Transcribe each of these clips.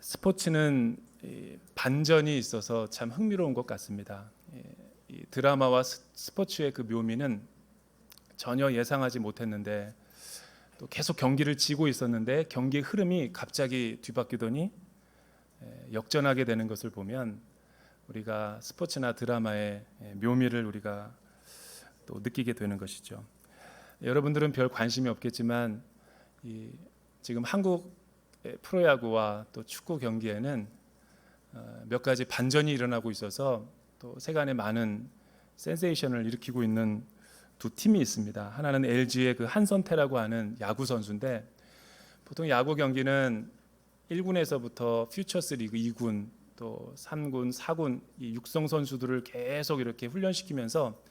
스포츠는 반전이 있어서 참 흥미로운 것 같습니다. 이 드라마와 스포츠의 그 묘미는 전혀 예상하지 못했는데 또 계속 경기를 지고 있었는데 경기의 흐름이 갑자기 뒤바뀌더니 역전하게 되는 것을 보면 우리가 스포츠나 드라마의 묘미를 우리가 또 느끼게 되는 것이죠. 여러분들은 별 관심이 없겠지만 지금 한국 프로야구와 또 축구 경기에는 몇 가지 반전이 일어나고 있어서 또 세간에 많은 센세이션을 일으키고 있는 두 팀이 있습니다. 하나는 LG의 그 한선태라고 하는 야구 선수인데, 보통 야구 경기는 1군에서부터 퓨처스 리그 2군 또 3군, 4군 이 육성 선수들을 계속 이렇게 훈련시키면서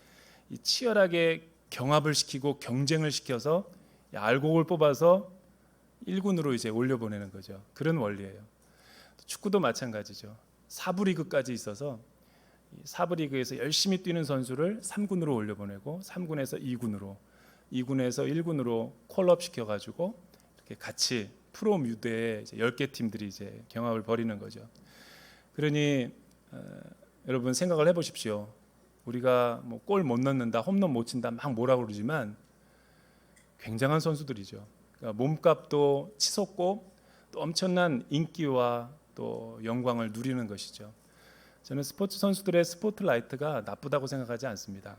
이 치열하게 경합을 시키고 경쟁을 시켜서 알곡을 뽑아서 1군으로 이제 올려보내는 거죠. 그런 원리예요. 축구도 마찬가지죠. 4부 리그까지 있어서 4부 리그에서 열심히 뛰는 선수를 3군으로 올려보내고 3군에서 2군으로, 2군에서 1군으로 콜업 시켜가지고 이렇게 같이 프로 무대에 이제 10개 팀들이 이제 경합을 벌이는 거죠. 그러니 여러분 생각을 해보십시오. 우리가 뭐 골 못 넣는다, 홈런 못 친다 막 뭐라고 그러지만 굉장한 선수들이죠. 그러니까 몸값도 치솟고 또 엄청난 인기와 또 영광을 누리는 것이죠. 저는 스포츠 선수들의 스포트라이트가 나쁘다고 생각하지 않습니다.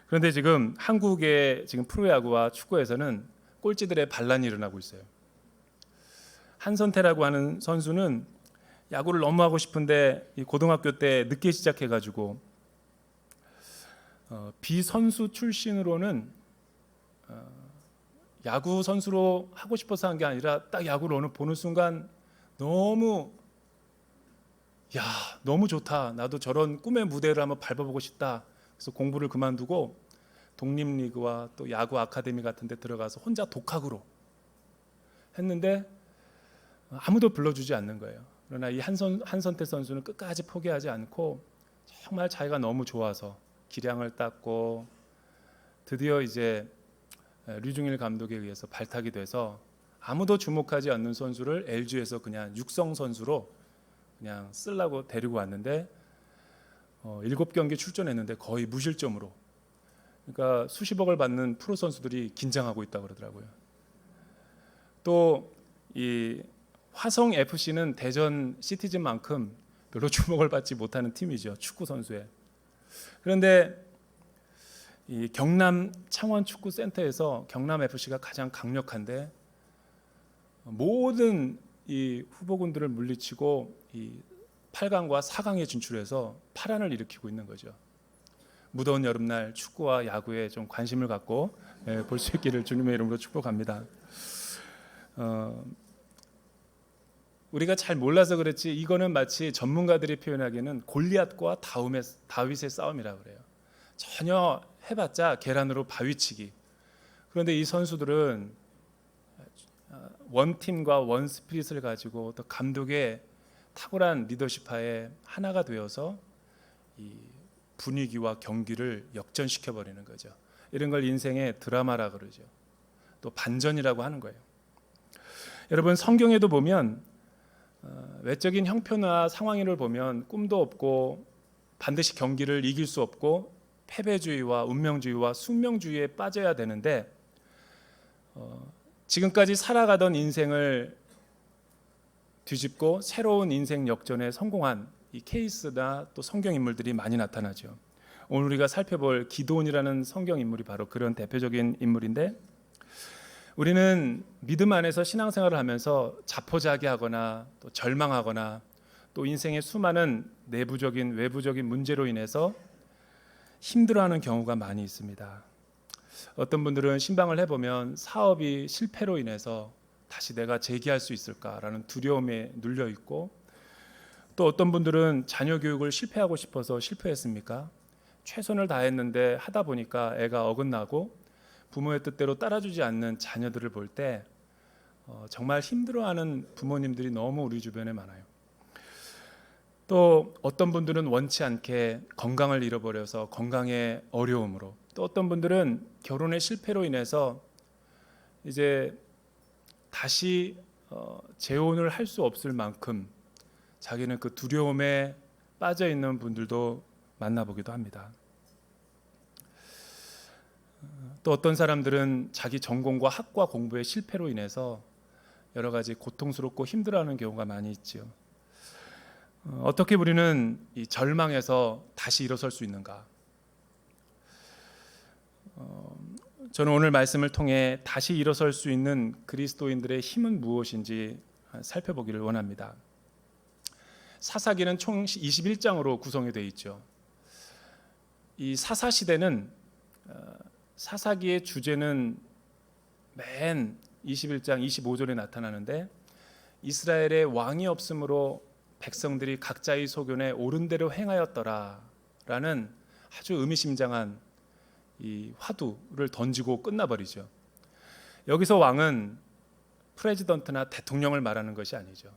그런데 지금 한국의 지금 프로야구와 축구에서는 꼴찌들의 반란이 일어나고 있어요. 한선태라고 하는 선수는 야구를 너무 하고 싶은데 고등학교 때 늦게 시작해가지고 비선수 출신으로는 야구 선수로 하고 싶어서 한 게 아니라 딱 야구를 보는 순간 너무 좋다. 나도 저런 꿈의 무대를 한번 밟아보고 싶다. 그래서 공부를 그만두고 독립리그와 또 야구 아카데미 같은 데 들어가서 혼자 독학으로 했는데 아무도 불러주지 않는 거예요. 그러나 이 한선태 선수는 끝까지 포기하지 않고 정말 자기가 너무 좋아서 기량을 닦고 드디어 이제 류중일 감독에 의해서 발탁이 돼서 아무도 주목하지 않는 선수를 LG에서 그냥 육성 선수로 그냥 쓰려고 데리고 왔는데 7경기 출전했는데 거의 무실점으로, 그러니까 수십억을 받는 프로 선수들이 긴장하고 있다고 그러더라고요. 또 이 화성 FC는 대전 시티즌만큼 별로 주목을 받지 못하는 팀이죠, 축구 선수에. 그런데 이 경남 창원 축구 센터에서 경남 FC가 가장 강력한데 모든 이 후보군들을 물리치고 이 8강과 4강에 진출해서 파란을 일으키고 있는 거죠. 무더운 여름날 축구와 야구에 좀 관심을 갖고 볼 수 있기를 주님의 이름으로 축복합니다. 우리가 잘 몰라서 그렇지 이거는 마치 전문가들이 표현하기에는 골리앗과 다윗의 싸움이라고 그래요. 전혀 해봤자 계란으로 바위치기. 그런데 이 선수들은 원팀과 원스피릿을 가지고 또 감독의 탁월한 리더십하에 하나가 되어서 이 분위기와 경기를 역전시켜 버리는 거죠. 이런 걸 인생의 드라마라 그러죠. 또 반전이라고 하는 거예요. 여러분 성경에도 보면 외적인 형편과 상황을 보면 꿈도 없고 반드시 경기를 이길 수 없고 패배주의와 운명주의와 숙명주의에 빠져야 되는데 지금까지 살아가던 인생을 뒤집고 새로운 인생 역전에 성공한 이 케이스나 또 성경 인물들이 많이 나타나죠. 오늘 우리가 살펴볼 기드온이라는 성경 인물이 바로 그런 대표적인 인물인데, 우리는 믿음 안에서 신앙생활을 하면서 자포자기하거나 또 절망하거나 또 인생의 수많은 내부적인 외부적인 문제로 인해서 힘들어하는 경우가 많이 있습니다. 어떤 분들은 신방을 해보면 사업이 실패로 인해서 다시 내가 재기할 수 있을까라는 두려움에 눌려 있고, 또 어떤 분들은 자녀 교육을 실패하고 싶어서 실패했습니까? 최선을 다했는데 하다 보니까 애가 어긋나고 부모의 뜻대로 따라주지 않는 자녀들을 볼 때 정말 힘들어하는 부모님들이 너무 우리 주변에 많아요. 또 어떤 분들은 원치 않게 건강을 잃어버려서 건강의 어려움으로, 또 어떤 분들은 결혼의 실패로 인해서 이제 다시 재혼을 할 수 없을 만큼 자기는 그 두려움에 빠져 있는 분들도 만나보기도 합니다. 또 어떤 사람들은 자기 전공과 학과 공부의 실패로 인해서 여러 가지 고통스럽고 힘들어하는 경우가 많이 있죠. 어떻게 우리는 이 절망에서 다시 일어설 수 있는가? 저는 오늘 말씀을 통해 다시 일어설 수 있는 그리스도인들의 힘은 무엇인지 살펴보기를 원합니다. 사사기는 총 21장으로 구성이 되어 있죠. 이 사사 시대는 사사기의 주제는 맨 21장 25절에 나타나는데 이스라엘의 왕이 없으므로 백성들이 각자의 소견에 옳은 대로 행하였더라라는 아주 의미심장한 이 화두를 던지고 끝나버리죠. 여기서 왕은 프레지던트나 대통령을 말하는 것이 아니죠.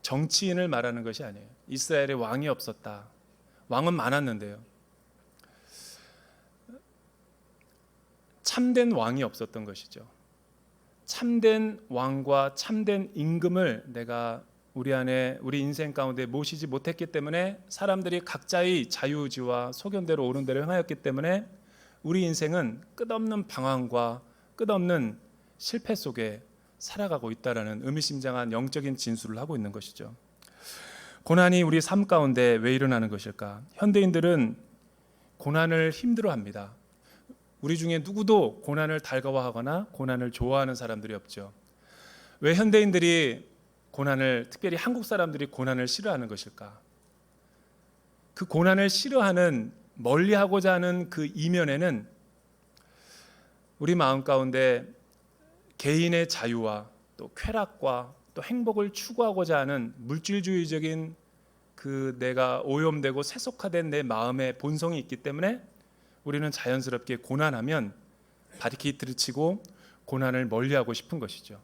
정치인을 말하는 것이 아니에요. 이스라엘에 왕이 없었다. 왕은 많았는데요. 참된 왕이 없었던 것이죠. 참된 왕과 참된 임금을 내가 우리 인생 가운데 모시지 못했기 때문에 사람들이 각자의 자유의지와 소견대로 옳은 대로 행하였기 때문에 우리 인생은 끝없는 방황과 끝없는 실패 속에 살아가고 있다라는 의미심장한 영적인 진술을 하고 있는 것이죠. 고난이 우리 삶 가운데 왜 일어나는 것일까? 현대인들은 고난을 힘들어합니다. 우리 중에 누구도 고난을 달가워하거나 고난을 좋아하는 사람들이 없죠. 왜 현대인들이 고난을, 특별히 한국 사람들이 고난을 싫어하는 것일까? 그 고난을 싫어하는, 멀리하고자 하는 그 이면에는 우리 마음 가운데 개인의 자유와 또 쾌락과 또 행복을 추구하고자 하는 물질주의적인 그 내가 오염되고 세속화된 내 마음의 본성이 있기 때문에 우리는 자연스럽게 고난하면 바리케이트를 치고 고난을 멀리하고 싶은 것이죠.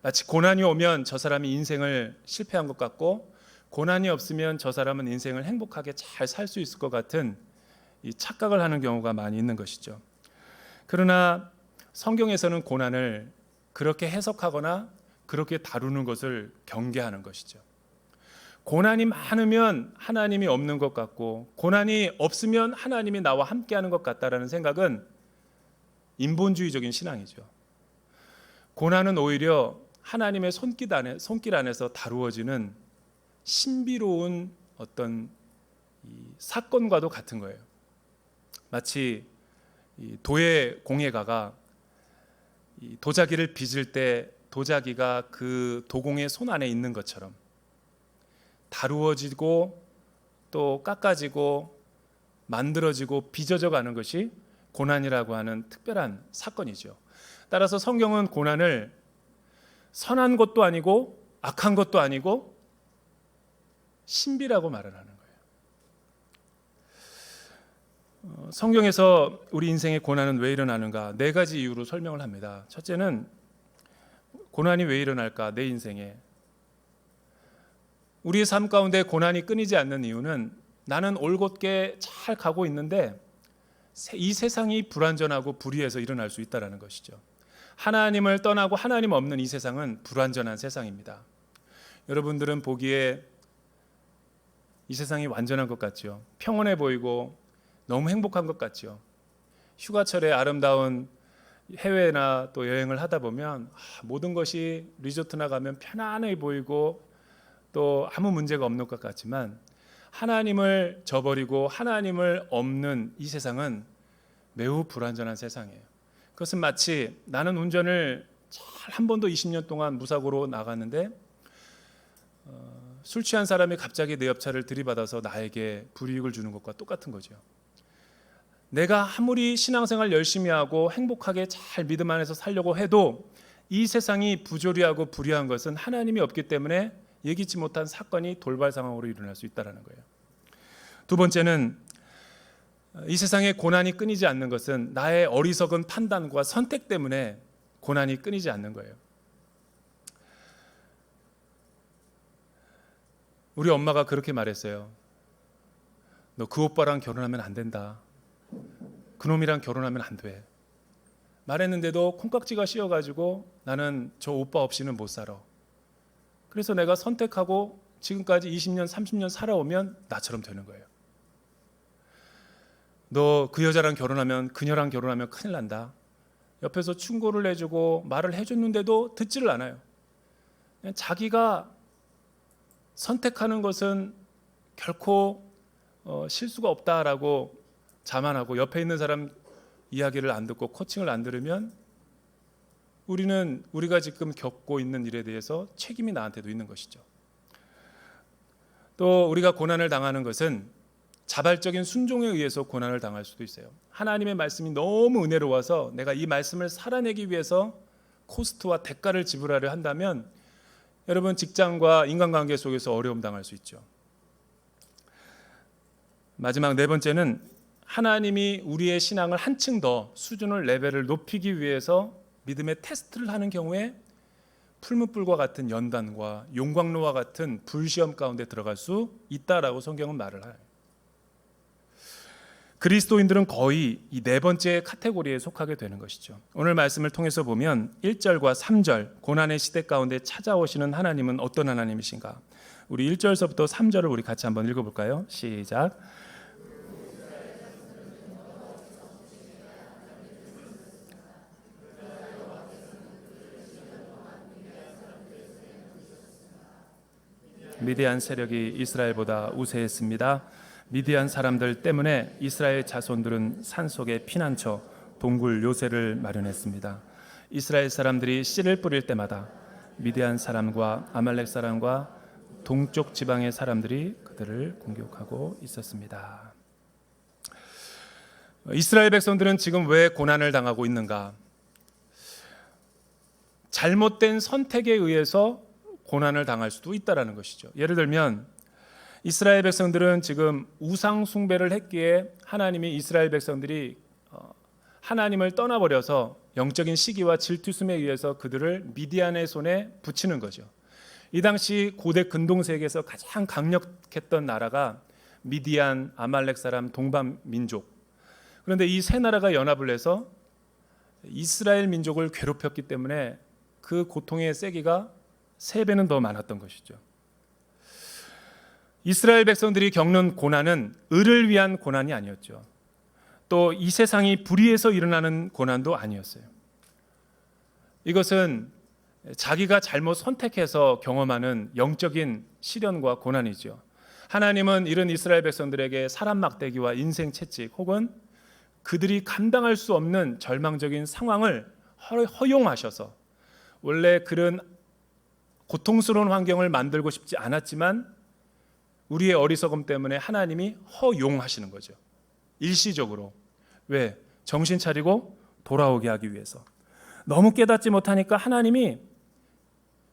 마치 고난이 오면 저 사람이 인생을 실패한 것 같고 고난이 없으면 저 사람은 인생을 행복하게 잘 살 수 있을 것 같은 이 착각을 하는 경우가 많이 있는 것이죠. 그러나 성경에서는 고난을 그렇게 해석하거나 그렇게 다루는 것을 경계하는 것이죠. 고난이 많으면 하나님이 없는 것 같고 고난이 없으면 하나님이 나와 함께하는 것 같다라는 생각은 인본주의적인 신앙이죠. 고난은 오히려 하나님의 손길 안에서 다루어지는 신비로운 어떤 사건과도 같은 거예요. 마치 도예 공예가가 도자기를 빚을 때 도자기가 그 도공의 손 안에 있는 것처럼 다루어지고 또 깎아지고 만들어지고 빚어져 가는 것이 고난이라고 하는 특별한 사건이죠. 따라서 성경은 고난을 선한 것도 아니고 악한 것도 아니고 신비라고 말을 하는 거예요. 성경에서 우리 인생의 고난은 왜 일어나는가? 4가지 이유로 설명을 합니다. 첫째는 고난이 왜 일어날까? 내 인생에. 우리의 삶 가운데 고난이 끊이지 않는 이유는 나는 올곧게 잘 가고 있는데 이 세상이 불완전하고 불의해서 일어날 수 있다는 것이죠. 하나님을 떠나고 하나님 없는 이 세상은 불완전한 세상입니다. 여러분들은 보기에 이 세상이 완전한 것 같죠. 평온해 보이고 너무 행복한 것 같죠. 휴가철에 아름다운 해외나 또 여행을 하다 보면 모든 것이 리조트나 가면 편안해 보이고 또 아무 문제가 없는 것 같지만 하나님을 저버리고 하나님을 없는 이 세상은 매우 불완전한 세상이에요. 그것은 마치 나는 운전을 잘 한 번도 20년 동안 무사고로 나갔는데 술 취한 사람이 갑자기 내 옆차를 들이받아서 나에게 불이익을 주는 것과 똑같은 거죠. 내가 아무리 신앙생활 열심히 하고 행복하게 잘 믿음 안에서 살려고 해도 이 세상이 부조리하고 불의한 것은 하나님이 없기 때문에 예기치 못한 사건이 돌발 상황으로 일어날 수 있다는 거예요. 두 번째는 이 세상에 고난이 끊이지 않는 것은 나의 어리석은 판단과 선택 때문에 고난이 끊이지 않는 거예요. 우리 엄마가 그렇게 말했어요. 너 그 오빠랑 결혼하면 안 된다. 그놈이랑 결혼하면 안 돼. 말했는데도 콩깍지가 씌어가지고 나는 저 오빠 없이는 못 살아. 그래서 내가 선택하고 지금까지 20년, 30년 살아오면 나처럼 되는 거예요. 너 그 여자랑 결혼하면, 그녀랑 결혼하면 큰일 난다. 옆에서 충고를 해주고 말을 해줬는데도 듣지를 않아요. 그냥 자기가 선택하는 것은 결코 실수가 없다라고 자만하고 옆에 있는 사람 이야기를 안 듣고 코칭을 안 들으면 우리가 지금 겪고 있는 일에 대해서 책임이 나한테도 있는 것이죠. 또 우리가 고난을 당하는 것은 자발적인 순종에 의해서 고난을 당할 수도 있어요. 하나님의 말씀이 너무 은혜로워서 내가 이 말씀을 살아내기 위해서 코스트와 대가를 지불하려 한다면 여러분 직장과 인간관계 속에서 어려움 당할 수 있죠. 마지막 네 번째는 하나님이 우리의 신앙을 한층 더 수준을 레벨을 높이기 위해서 믿음의 테스트를 하는 경우에 풀무불과 같은 연단과 용광로와 같은 불시험 가운데 들어갈 수 있다라고 성경은 말을 해요. 그리스도인들은 거의 이 네 번째 카테고리에 속하게 되는 것이죠. 오늘 말씀을 통해서 보면 1절과 3절 고난의 시대 가운데 찾아오시는 하나님은 어떤 하나님이신가? 우리 1절서부터 3절을 우리 같이 한번 읽어볼까요? 시작. 미디안 세력이 이스라엘보다 우세했습니다. 미디안 사람들 때문에 이스라엘 자손들은 산속에 피난처 동굴 요새를 마련했습니다. 이스라엘 사람들이 씨를 뿌릴 때마다 미디안 사람과 아말렉 사람과 동쪽 지방의 사람들이 그들을 공격하고 있었습니다. 이스라엘 백성들은 지금 왜 고난을 당하고 있는가? 잘못된 선택에 의해서 고난을 당할 수도 있다라는 것이죠. 예를 들면 이스라엘 백성들은 지금 우상 숭배를 했기에 하나님이 이스라엘 백성들이 하나님을 떠나버려서 영적인 시기와 질투심에 의해서 그들을 미디안의 손에 붙이는 거죠. 이 당시 고대 근동세계에서 가장 강력했던 나라가 미디안, 아말렉 사람, 동방 민족. 그런데 이 세 나라가 연합을 해서 이스라엘 민족을 괴롭혔기 때문에 그 고통의 세기가 3배는 더 많았던 것이죠. 이스라엘 백성들이 겪는 고난은 의를 위한 고난이 아니었죠. 또 이 세상이 불의해서 일어나는 고난도 아니었어요. 이것은 자기가 잘못 선택해서 경험하는 영적인 시련과 고난이죠. 하나님은 이런 이스라엘 백성들에게 사람 막대기와 인생 채찍 혹은 그들이 감당할 수 없는 절망적인 상황을 허용하셔서 원래 그런 고통스러운 환경을 만들고 싶지 않았지만 우리의 어리석음 때문에 하나님이 허용하시는 거죠. 일시적으로. 왜? 정신 차리고 돌아오게 하기 위해서. 너무 깨닫지 못하니까 하나님이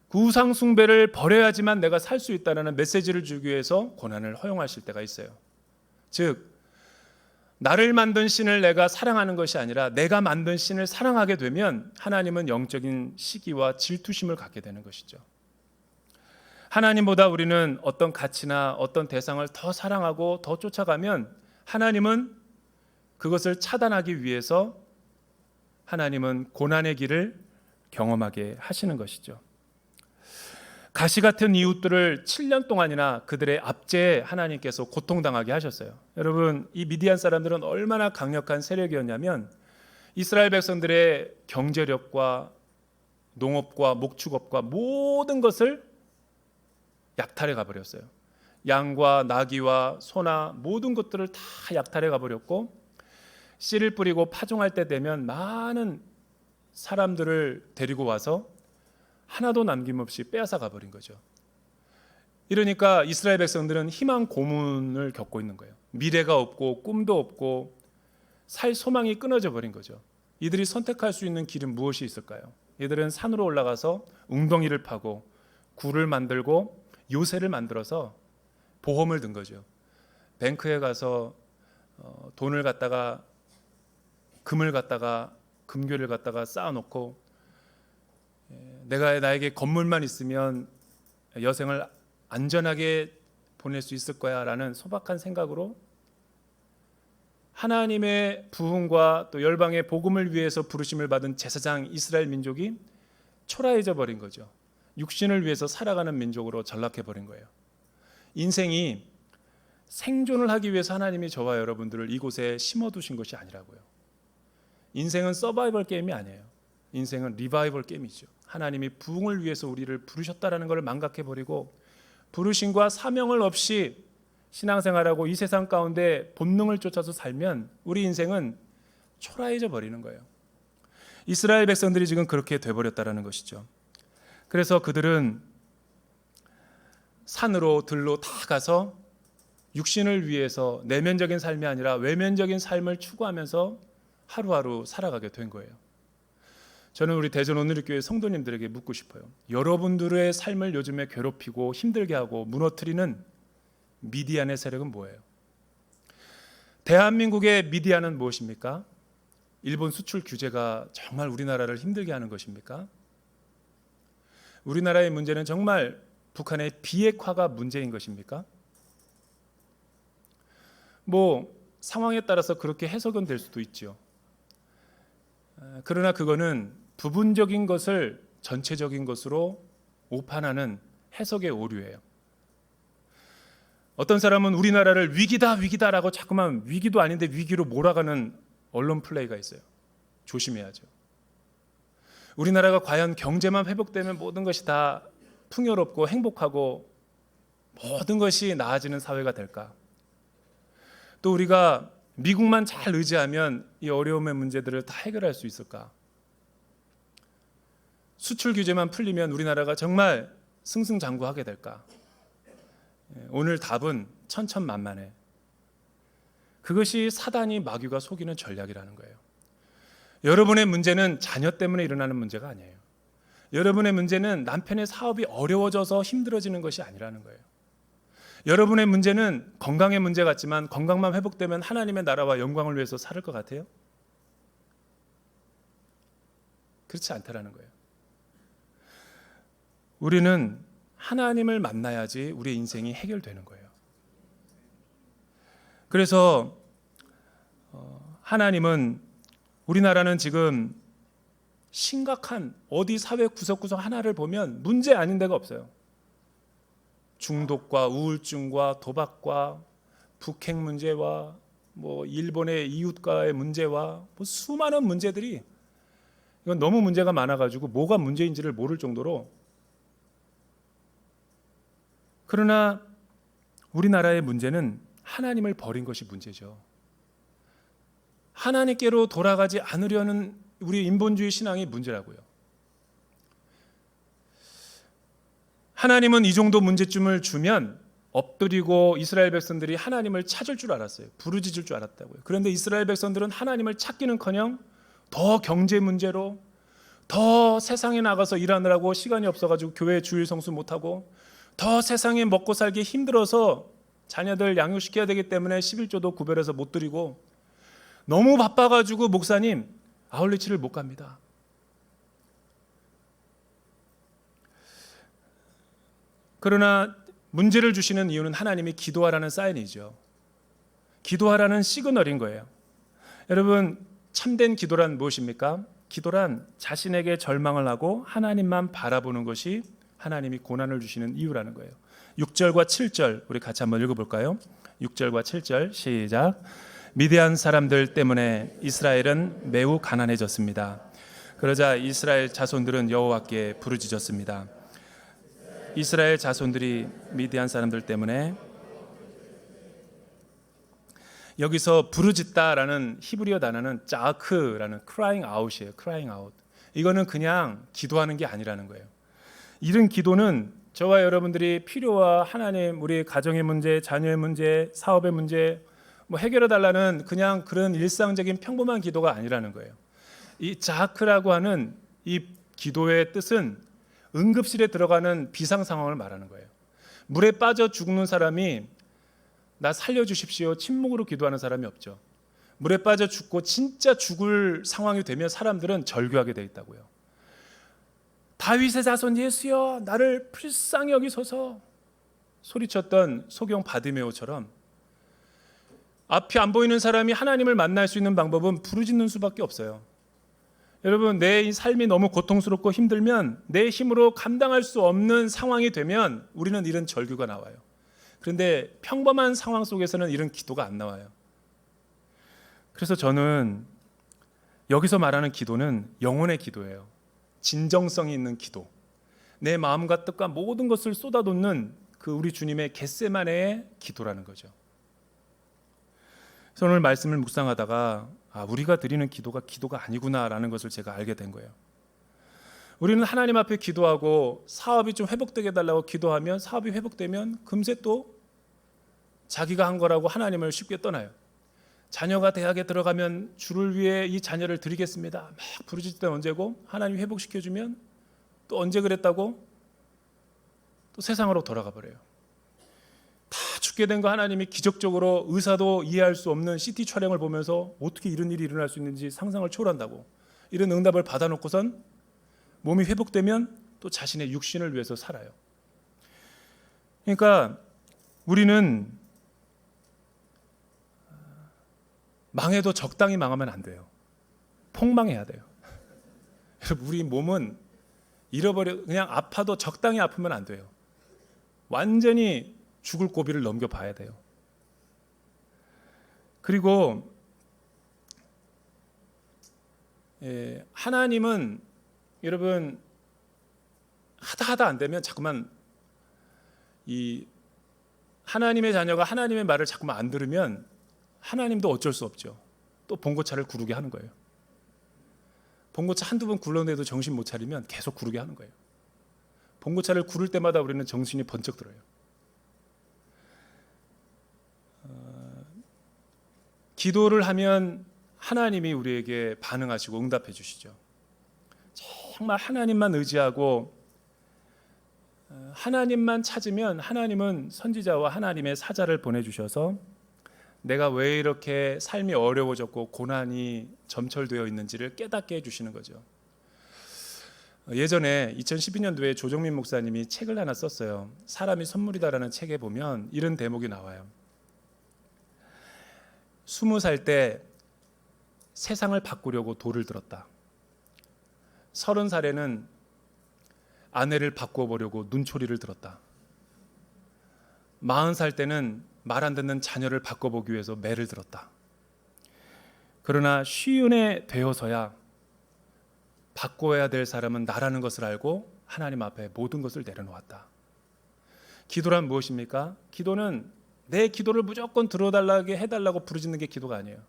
그 우상 숭배를 버려야지만 내가 살 수 있다는 메시지를 주기 위해서 고난을 허용하실 때가 있어요. 즉 나를 만든 신을 내가 사랑하는 것이 아니라 내가 만든 신을 사랑하게 되면 하나님은 영적인 시기와 질투심을 갖게 되는 것이죠. 하나님보다 우리는 어떤 가치나 어떤 대상을 더 사랑하고 더 쫓아가면 하나님은 그것을 차단하기 위해서 하나님은 고난의 길을 경험하게 하시는 것이죠. 가시 같은 이웃들을 7년 동안이나 그들의 압제에 하나님께서 고통당하게 하셨어요. 여러분, 이 미디안 사람들은 얼마나 강력한 세력이었냐면 이스라엘 백성들의 경제력과 농업과 목축업과 모든 것을 약탈해 가버렸어요. 양과 나귀와 소나 모든 것들을 다 약탈해 가버렸고 씨를 뿌리고 파종할 때 되면 많은 사람들을 데리고 와서 하나도 남김없이 빼앗아 가버린 거죠. 이러니까 이스라엘 백성들은 희망 고문을 겪고 있는 거예요. 미래가 없고 꿈도 없고 살 소망이 끊어져 버린 거죠. 이들이 선택할 수 있는 길은 무엇이 있을까요? 이들은 산으로 올라가서 웅덩이를 파고 굴을 만들고 요새를 만들어서 보험을 든 거죠. 뱅크에 가서 돈을 갖다가 금을 갖다가 금괴를 갖다가 쌓아놓고 나에게 건물만 있으면 여생을 안전하게 보낼 수 있을 거야 라는 소박한 생각으로 하나님의 부흥과 또 열방의 복음을 위해서 부르심을 받은 제사장 이스라엘 민족이 초라해져 버린 거죠. 육신을 위해서 살아가는 민족으로 전락해 버린 거예요. 인생이 생존을 하기 위해서 하나님이 저와 여러분들을 이곳에 심어두신 것이 아니라고요. 인생은 서바이벌 게임이 아니에요. 인생은 리바이벌 게임이죠. 하나님이 부흥을 위해서 우리를 부르셨다라는 것을 망각해 버리고 부르심과 사명을 없이 신앙생활하고 이 세상 가운데 본능을 쫓아서 살면 우리 인생은 초라해져 버리는 거예요. 이스라엘 백성들이 지금 그렇게 돼버렸다라는 것이죠. 그래서 그들은 산으로 들로 다 가서 육신을 위해서 내면적인 삶이 아니라 외면적인 삶을 추구하면서 하루하루 살아가게 된 거예요. 저는 우리 대전 오늘교회 성도님들에게 묻고 싶어요. 여러분들의 삶을 요즘에 괴롭히고 힘들게 하고 무너뜨리는 미디안의 세력은 뭐예요? 대한민국의 미디안은 무엇입니까? 일본 수출 규제가 정말 우리나라를 힘들게 하는 것입니까? 우리나라의 문제는 정말 북한의 비핵화가 문제인 것입니까? 상황에 따라서 그렇게 해석은 될 수도 있죠. 그러나 그거는 부분적인 것을 전체적인 것으로 오판하는 해석의 오류예요. 어떤 사람은 우리나라를 위기다라고 자꾸만 위기도 아닌데 위기로 몰아가는 언론 플레이가 있어요. 조심해야죠. 우리나라가 과연 경제만 회복되면 모든 것이 다 풍요롭고 행복하고 모든 것이 나아지는 사회가 될까? 또 우리가 미국만 잘 의지하면 이 어려움의 문제들을 다 해결할 수 있을까? 수출 규제만 풀리면 우리나라가 정말 승승장구하게 될까? 오늘 답은 천천만만해. 그것이 사단이 마귀가 속이는 전략이라는 거예요. 여러분의 문제는 자녀 때문에 일어나는 문제가 아니에요. 여러분의 문제는 남편의 사업이 어려워져서 힘들어지는 것이 아니라는 거예요. 여러분의 문제는 건강의 문제 같지만 건강만 회복되면 하나님의 나라와 영광을 위해서 살 것 같아요? 그렇지 않다라는 거예요. 우리는 하나님을 만나야지 우리의 인생이 해결되는 거예요. 그래서 하나님은 우리나라는 지금 심각한 어디 사회 구석구석 하나를 보면 문제 아닌 데가 없어요. 중독과 우울증과 도박과 북핵 문제와 일본의 이웃과의 문제와 수많은 문제들이 이건 너무 문제가 많아가지고 뭐가 문제인지를 모를 정도로. 그러나 우리나라의 문제는 하나님을 버린 것이 문제죠. 하나님께로 돌아가지 않으려는 우리 인본주의 신앙이 문제라고요. 하나님은 이 정도 문제점을 주면 엎드리고 이스라엘 백성들이 하나님을 찾을 줄 알았어요. 부르짖을 줄 알았다고요. 그런데 이스라엘 백성들은 하나님을 찾기는커녕 더 경제 문제로 더 세상에 나가서 일하느라고 시간이 없어가지고 교회 주일 성수 못하고 더 세상에 먹고 살기 힘들어서 자녀들 양육시켜야 되기 때문에 11조도 구별해서 못 드리고 너무 바빠가지고 목사님 아울리치를 못 갑니다. 그러나 문제를 주시는 이유는 하나님이 기도하라는 사인이죠. 기도하라는 시그널인 거예요. 여러분, 참된 기도란 무엇입니까? 기도란 자신에게 절망을 하고 하나님만 바라보는 것이 하나님이 고난을 주시는 이유라는 거예요. 6절과 7절 우리 같이 한번 읽어볼까요? 6절과 7절 시작. 미디안 사람들 때문에 이스라엘은 매우 가난해졌습니다. 그러자 이스라엘 자손들은 여호와께 부르짖었습니다. 이스라엘 자손들이 미디안 사람들 때문에, 여기서 부르짖다라는 히브리어 단어는 자크라는 crying out이에요. crying out. 이거는 그냥 기도하는 게 아니라는 거예요. 이런 기도는 저와 여러분들이 필요와 하나님, 우리 가정의 문제, 자녀의 문제, 사업의 문제 해결해 달라는 그냥 그런 일상적인 평범한 기도가 아니라는 거예요. 이 자크라고 하는 이 기도의 뜻은 응급실에 들어가는 비상 상황을 말하는 거예요. 물에 빠져 죽는 사람이 나 살려주십시오 침묵으로 기도하는 사람이 없죠. 물에 빠져 죽고 진짜 죽을 상황이 되면 사람들은 절규하게 돼 있다고요. 다윗의 자손 예수여 나를 불쌍히 여기소서 소리쳤던 소경 바디메오처럼 앞이 안 보이는 사람이 하나님을 만날 수 있는 방법은 부르짖는 수밖에 없어요. 여러분, 내 이 삶이 너무 고통스럽고 힘들면, 내 힘으로 감당할 수 없는 상황이 되면 우리는 이런 절규가 나와요. 그런데 평범한 상황 속에서는 이런 기도가 안 나와요. 그래서 저는 여기서 말하는 기도는 영혼의 기도예요. 진정성이 있는 기도. 내 마음과 뜻과 모든 것을 쏟아놓는 그 우리 주님의 겟세마네의 기도라는 거죠. 그래서 오늘 말씀을 묵상하다가 우리가 드리는 기도가 아니구나라는 것을 제가 알게 된 거예요. 우리는 하나님 앞에 기도하고 사업이 좀 회복되게 해달라고 기도하면 사업이 회복되면 금세 또 자기가 한 거라고 하나님을 쉽게 떠나요. 자녀가 대학에 들어가면 주를 위해 이 자녀를 드리겠습니다. 막 부르짖을 때 언제고 하나님 회복시켜주면 또 언제 그랬다고 또 세상으로 돌아가 버려요. 다 죽게 된 거 하나님이 기적적으로 의사도 이해할 수 없는 CT 촬영을 보면서 어떻게 이런 일이 일어날 수 있는지 상상을 초월한다고 이런 응답을 받아놓고선 몸이 회복되면 또 자신의 육신을 위해서 살아요. 그러니까 우리는 망해도 적당히 망하면 안 돼요. 폭망해야 돼요. 우리 몸은 그냥 아파도 적당히 아프면 안 돼요. 완전히 죽을 고비를 넘겨봐야 돼요. 그리고 하나님은 여러분 하다 안 되면 자꾸만 이 하나님의 자녀가 하나님의 말을 자꾸만 안 들으면 하나님도 어쩔 수 없죠. 또 봉고차를 구르게 하는 거예요. 봉고차 한두 번 굴러내도 정신 못 차리면 계속 구르게 하는 거예요. 봉고차를 구를 때마다 우리는 정신이 번쩍 들어요. 기도를 하면 하나님이 우리에게 반응하시고 응답해 주시죠. 정말 하나님만 의지하고 하나님만 찾으면 하나님은 선지자와 하나님의 사자를 보내주셔서 내가 왜 이렇게 삶이 어려워졌고 고난이 점철되어 있는지를 깨닫게 해주시는 거죠. 예전에 2012년도에 조정민 목사님이 책을 하나 썼어요. 사람이 선물이다라는 책에 보면 이런 대목이 나와요. 20살 때 세상을 바꾸려고 돌을 들었다. 30살에는 아내를 바꿔보려고 눈초리를 들었다. 40살 때는 말 안 듣는 자녀를 바꿔보기 위해서 매를 들었다. 그러나 쉬운에 되어서야 바꿔야 될 사람은 나라는 것을 알고 하나님 앞에 모든 것을 내려놓았다. 기도란 무엇입니까? 기도는 내 기도를 무조건 들어달라고 해달라고 부르짖는 게 기도가 아니에요.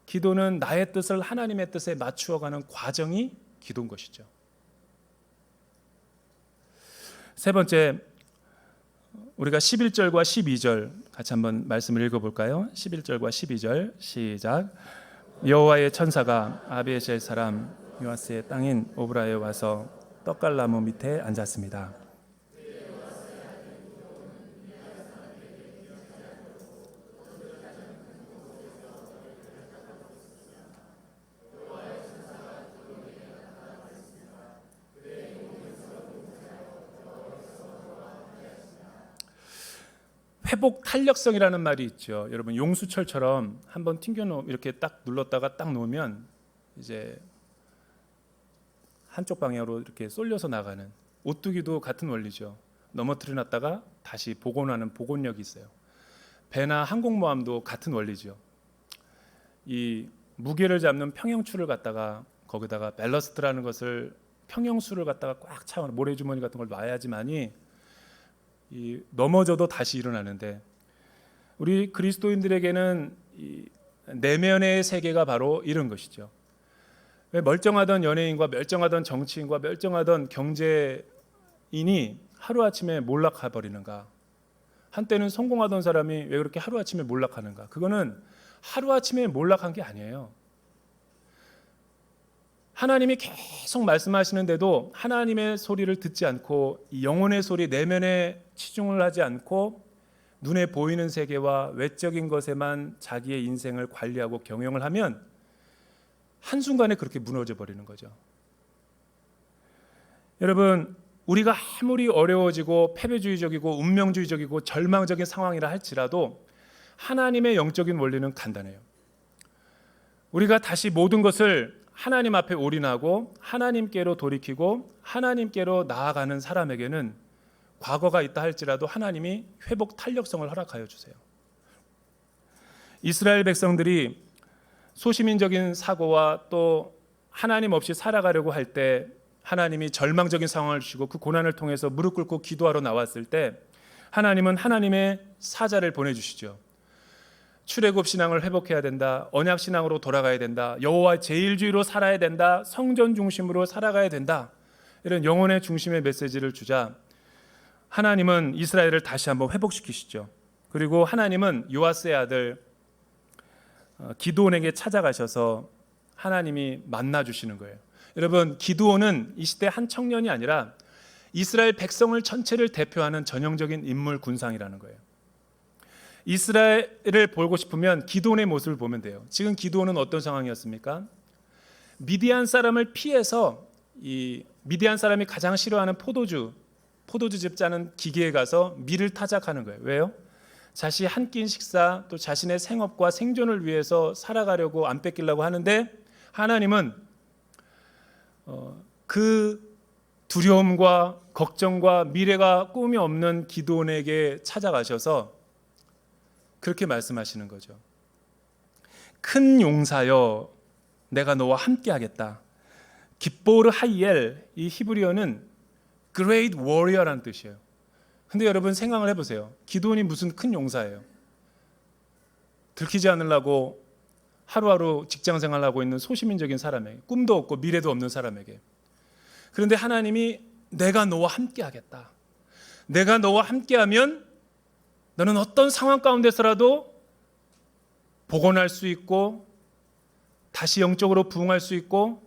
기도는 나의 뜻을 하나님의 뜻에 맞추어가는 과정이 기도인 것이죠. 세 번째, 우리가 11절과 12절 같이 한번 말씀을 읽어볼까요? 11절과 12절 시작. 여호와의 천사가 아비에셀 사람 요아스의 땅인 오브라에 와서 떡갈나무 밑에 앉았습니다. 회복 탄력성이라는 말이 있죠. 여러분 용수철처럼 한번 튕겨놓으면 이렇게 딱 눌렀다가 딱 놓으면 이제 한쪽 방향으로 이렇게 쏠려서 나가는 오뚜기도 같은 원리죠. 넘어뜨려 놨다가 다시 복원하는 복원력이 있어요. 배나 항공모함도 같은 원리죠. 이 무게를 잡는 평형추를 갖다가 거기다가 밸러스트라는 것을 평형수를 갖다가 꽉 차 모래주머니 같은 걸 놔야지만이 이 넘어져도 다시 일어나는데 우리 그리스도인들에게는 이 내면의 세계가 바로 이런 것이죠. 왜 멀쩡하던 연예인과 멀쩡하던 정치인과 멀쩡하던 경제인이 하루아침에 몰락해 버리는가? 한때는 성공하던 사람이 왜 그렇게 하루아침에 몰락하는가? 그거는 하루아침에 몰락한 게 아니에요. 하나님이 계속 말씀하시는데도 하나님의 소리를 듣지 않고 이 영혼의 소리, 내면에 치중을 하지 않고 눈에 보이는 세계와 외적인 것에만 자기의 인생을 관리하고 경영을 하면 한순간에 그렇게 무너져 버리는 거죠. 여러분, 우리가 아무리 어려워지고 패배주의적이고 운명주의적이고 절망적인 상황이라 할지라도 하나님의 영적인 원리는 간단해요. 우리가 다시 모든 것을 하나님 앞에 올인하고 하나님께로 돌이키고 하나님께로 나아가는 사람에게는 과거가 있다 할지라도 하나님이 회복 탄력성을 허락하여 주세요. 이스라엘 백성들이 소시민적인 사고와 또 하나님 없이 살아가려고 할 때 하나님이 절망적인 상황을 주시고 그 고난을 통해서 무릎 꿇고 기도하러 나왔을 때 하나님은 하나님의 사자를 보내주시죠. 출애굽 신앙을 회복해야 된다. 언약 신앙으로 돌아가야 된다. 여호와 제일주의로 살아야 된다. 성전 중심으로 살아가야 된다. 이런 영혼의 중심의 메시지를 주자 하나님은 이스라엘을 다시 한번 회복시키시죠. 그리고 하나님은 요아스의 아들 기드온에게 찾아가셔서 하나님이 만나주시는 거예요. 여러분, 기드온은 이 시대 한 청년이 아니라 이스라엘 백성을 전체를 대표하는 전형적인 인물 군상이라는 거예요. 이스라엘을 보고 싶으면 기드온의 모습을 보면 돼요. 지금 기드온은 어떤 상황이었습니까? 미디안 사람을 피해서 이 미디안 사람이 가장 싫어하는 포도주즙 짜는 기계에 가서 밀을 타작하는 거예요. 왜요? 자신이 한 끼 식사 또 자신의 생업과 생존을 위해서 살아가려고 안 뺏기려고 하는데 하나님은 그 두려움과 걱정과 미래가 꿈이 없는 기드온에게 찾아가셔서 그렇게 말씀하시는 거죠. 큰 용사여 내가 너와 함께 하겠다. 깃보르 하이엘, 이 히브리어는 Great Warrior라는 뜻이에요. 근데 여러분 생각을 해보세요. 기드온이 무슨 큰 용사예요. 들키지 않으려고 하루하루 직장생활을 하고 있는 소시민적인 사람에게, 꿈도 없고 미래도 없는 사람에게. 그런데 하나님이 내가 너와 함께 하겠다. 내가 너와 함께하면 너는 어떤 상황 가운데서라도 복원할 수 있고 다시 영적으로 부흥할 수 있고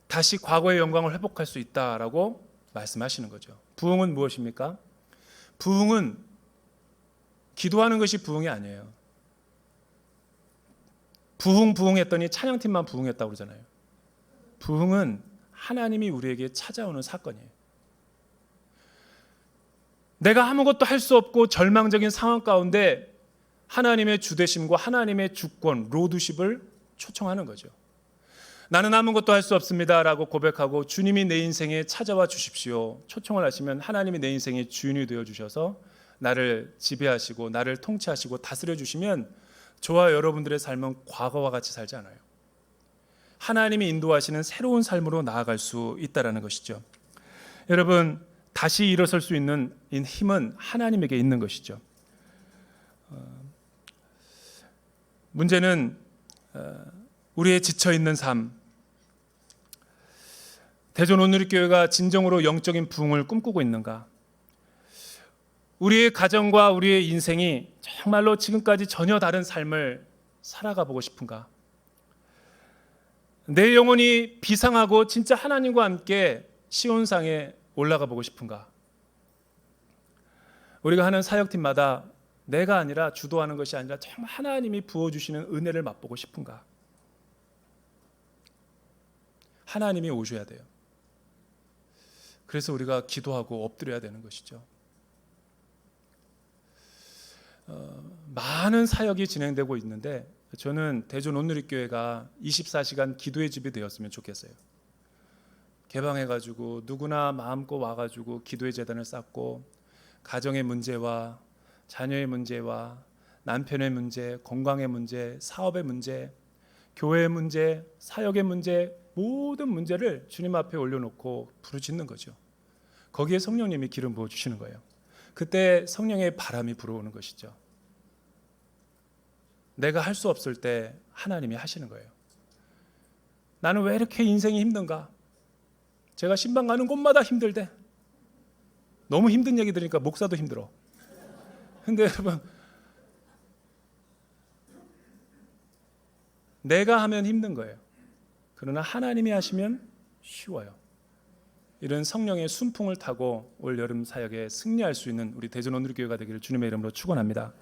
다시 과거의 영광을 회복할 수 있다라고 말씀하시는 거죠. 부흥은 무엇입니까? 부흥은 기도하는 것이 부흥이 아니에요. 부흥했더니 찬양팀만 부흥했다고 그러잖아요. 부흥은 하나님이 우리에게 찾아오는 사건이에요. 내가 아무것도 할 수 없고 절망적인 상황 가운데 하나님의 주되심과 하나님의 주권, 로드십을 초청하는 거죠. 나는 아무것도 할 수 없습니다라고 고백하고 주님이 내 인생에 찾아와 주십시오. 초청을 하시면 하나님이 내 인생의 주인이 되어 주셔서 나를 지배하시고 나를 통치하시고 다스려 주시면 저와 여러분들의 삶은 과거와 같이 살지 않아요. 하나님이 인도하시는 새로운 삶으로 나아갈 수 있다는 것이죠. 여러분, 다시 일어설 수 있는 힘은 하나님에게 있는 것이죠. 문제는 우리의 지쳐있는 삶, 대전 온누리교회가 진정으로 영적인 부흥을 꿈꾸고 있는가? 우리의 가정과 우리의 인생이 정말로 지금까지 전혀 다른 삶을 살아가 보고 싶은가? 내 영혼이 비상하고 진짜 하나님과 함께 시온상에 올라가 보고 싶은가? 우리가 하는 사역팀마다 내가 아니라 주도하는 것이 아니라 정말 하나님이 부어주시는 은혜를 맛보고 싶은가? 하나님이 오셔야 돼요. 그래서 우리가 기도하고 엎드려야 되는 것이죠. 많은 사역이 진행되고 있는데 저는 대전 온누리교회가 24시간 기도의 집이 되었으면 좋겠어요. 개방해가지고 누구나 마음껏 와가지고 기도의 재단을 쌓고 가정의 문제와 자녀의 문제와 남편의 문제, 건강의 문제, 사업의 문제, 교회의 문제, 사역의 문제, 모든 문제를 주님 앞에 올려놓고 부르짖는 거죠. 거기에 성령님이 기름 부어주시는 거예요. 그때 성령의 바람이 불어오는 것이죠. 내가 할 수 없을 때 하나님이 하시는 거예요. 나는 왜 이렇게 인생이 힘든가? 제가 신방 가는 곳마다 힘들대. 너무 힘든 얘기 들으니까 목사도 힘들어. 근데 여러분, 내가 하면 힘든 거예요. 그러나 하나님이 하시면 쉬워요. 이런 성령의 순풍을 타고 올 여름 사역에 승리할 수 있는 우리 대전 온누리교회가 되기를 주님의 이름으로 축원합니다.